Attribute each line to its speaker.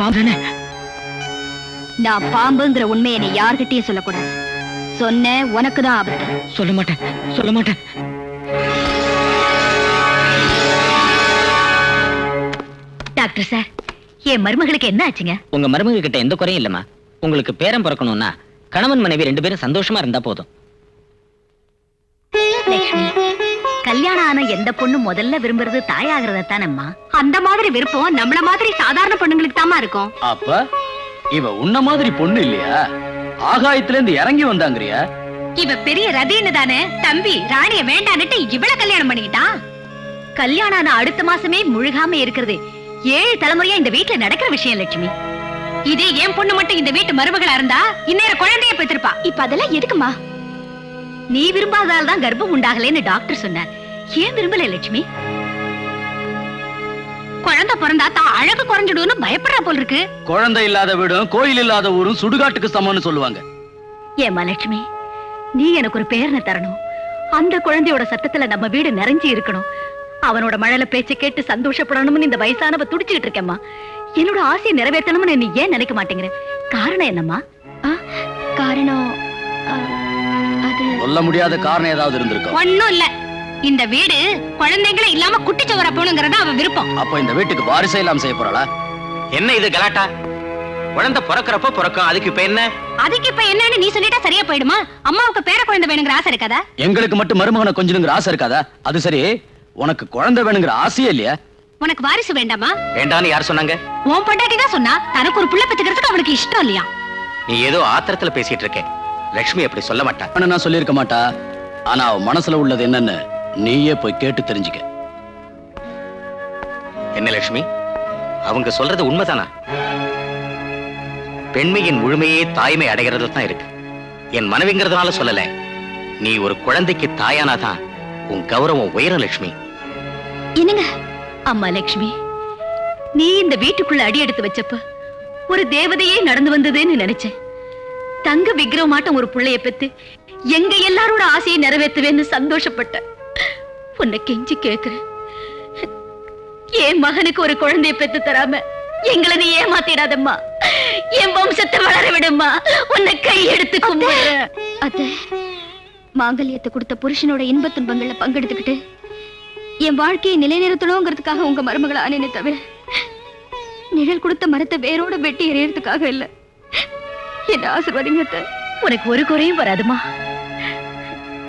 Speaker 1: பாம்பு.
Speaker 2: நான் பாம்புங்கிற உண்மையை நீ யார்கிட்டயும் சொல்லக்கூடாது. சொன்ன உனக்குதான் ஆபத்து.
Speaker 1: சொல்ல மாட்டேன், சொல்ல மாட்டேன்.
Speaker 2: டாக்டர் சார், என் மருமகளுக்கு என்ன ஆச்சுங்க?
Speaker 1: உங்க மருமக கிட்ட எந்த குறையும் இல்லம்மா. உங்களுக்கு பேரம் பிறக்கணும்னா கணவன் மனைவி 2 பேரும் சந்தோஷமா இருந்தா போதும்.
Speaker 2: லட்சுமி, கல்யாணம் ஆன எந்த பொண்ணு முதல்ல விரும்புறது தாயாகிறத தானம்மா. அந்த மாதிரி விருப்பம் நம்மள மாதிரி சாதாரண பொண்ணுங்களுக்கு தாமா இருக்கும்.
Speaker 3: அப்ப இவ உன்ன மாதிரி பொண்ணு இல்லையா? ஆகாயத்துல இருந்து இறங்கி வந்தாங்கறியா?
Speaker 2: இவ பெரிய ரதின்னு தானே தம்பி ராணிய வேண்டான்னுட்டு இவ்வளவு கல்யாணம் பண்ணிக்கிட்டான். கல்யாணம் ஆன அடுத்த மாசமே முழுகாம இருக்கிறது 7 தலைமுறையா இந்த வீட்டுல நடக்கிற விஷயம் லட்சுமி. இதே என் பொண்ணு மட்டும் இந்த வீட்டு மருமகளா இருந்தா இந்நேரம் குழந்தைய பெற்றிருப்பா. இப்ப அதெல்லாம் எதுக்குமா? நீ விரும்பாதால் தான் கர்ப்பம் உண்டாகலைன்னு டாக்டர் சொன்னார். ஏன் விரும்பல லட்சுமி? குழந்தை பிறந்தா தான் அழகு குறைஞ்சிடும்னு பயப்படுறா போல் இருக்கு.
Speaker 3: குழந்தை இல்லாத வீடும் கோயில் இல்லாத ஊரும் சுடுகாட்டுக்கு சமம்னு சொல்லுவாங்க.
Speaker 2: ஏமா லட்சுமி, நீ எனக்கு ஒரு பேரனை தரணும். அந்த குழந்தையோட சத்தத்துல நம்ம வீடு நிறைஞ்சி இருக்கணும். அவனோட மழல பேச்ச கேட்டு சந்தோஷப்படணும்னு இந்த வயசானவ துடிச்சுக்கிட்டு இருக்கேம்மா. என்னோட ஆசையை நிறைவேற்றணும்னு நீ ஏன் நினைக்க மாட்டேங்கிற? காரணம் என்னம்மா? காரணம் அது
Speaker 3: சொல்ல முடியாத காரணம் ஏதாவது இருந்திருக்கும்.
Speaker 2: ஒண்ணும் இல்ல. இந்த வீடு குழந்தைங்களே இல்லாம குட்டிச்சவர போகணுங்கிறதா அவ விருப்பம்.
Speaker 3: அப்ப இந்த வீட்டுக்கு வாரிசே இல்லாம செய்ய போறாளா?
Speaker 4: என்ன இது கலாட்டா? குழந்தை பிறக்கிறப்ப பிறக்கும், அதுக்கு இப்ப என்ன?
Speaker 2: அதுக்கு இப்ப என்னன்னு நீ சொல்லிட்டா சரியா போயிடுமா? அம்மாவுக்கு பேர குழந்தை வேணுங்கிற ஆசை இருக்காதா?
Speaker 3: எங்களுக்கு மட்டும் மருமகனை கொஞ்சணுங்கிற ஆசை இருக்காதா? அது சரி, உனக்கு குழந்தை வேணுங்கிற ஆசையே இல்லையா?
Speaker 2: உனக்கு வாரிசு வேண்டாமா?
Speaker 4: வேண்டான்னு யார் சொன்னாங்க?
Speaker 2: உன் பொண்டாட்டி தான் சொன்னா. தனக்கு ஒரு புள்ள பெத்துக்கிறதுக்கு அவளுக்கு இஷ்டம் இல்லையா?
Speaker 4: நீ ஏதோ ஆத்திரத்துல பேசிட்டு இருக்க. லட்சுமி அப்படி சொல்ல மாட்டா.
Speaker 3: நான் சொல்லிருக்க மாட்டா. ஆனா அவ மனசுல உள்ளது என்னன்னு நீயே போய் கேட்டு தெரிஞ்சுக்க.
Speaker 4: என்ன லட்சுமி, அவங்க சொல்றது உண்மைதானா? பெண்மையின் முழுமையே தாய்மை அடைகிறது தான் இருக்கு. என் மனைவிங்கிறதுனால சொல்லல. நீ ஒரு குழந்தைக்கு தாயானாதான் உன் கௌரவம் உயரும் லட்சுமி.
Speaker 2: என்னங்க அம்மா லட்சுமி, நீ இந்த வீட்டுக்குள்ள அடி எடுத்து வச்சப்ப ஒரு தேவதையே நடந்து வந்ததுன்னு நினைச்சேன். தங்க விக்கிரமாட்டம் ஒரு புள்ளைய பெத்து எங்க எல்லாரோட ஆசையை நிறைவேற்றுவேன்னு சந்தோஷப்பட்ட. உன்னை கெஞ்சி கேக்குறேன், என் மகனுக்கு ஒரு குழந்தைய பெத்து தராம எங்களை நீ ஏமாத்திடாதம்மா. என் வம்சத்தை வளர விடுமா. உன்னை கை எடுத்து கும்பிடுறேன். அத்தை, மாங்கல்யத்தை கொடுத்த புருஷனோட இன்ப துன்பங்கள்ல பங்கெடுத்துக்கிட்டு என் வாழ்க்கையை நிலைநிறுத்தணுங்கிறதுக்காக உங்க மருமகளை ஆனேனே தவிர நிழல் கொடுத்த மரத்தை வேரோட வெட்டி எறியறதுக்காக இல்ல. என்ன ஆசீர்வாதிங்க. உனக்கு ஒரு குறையும் வராதுமா.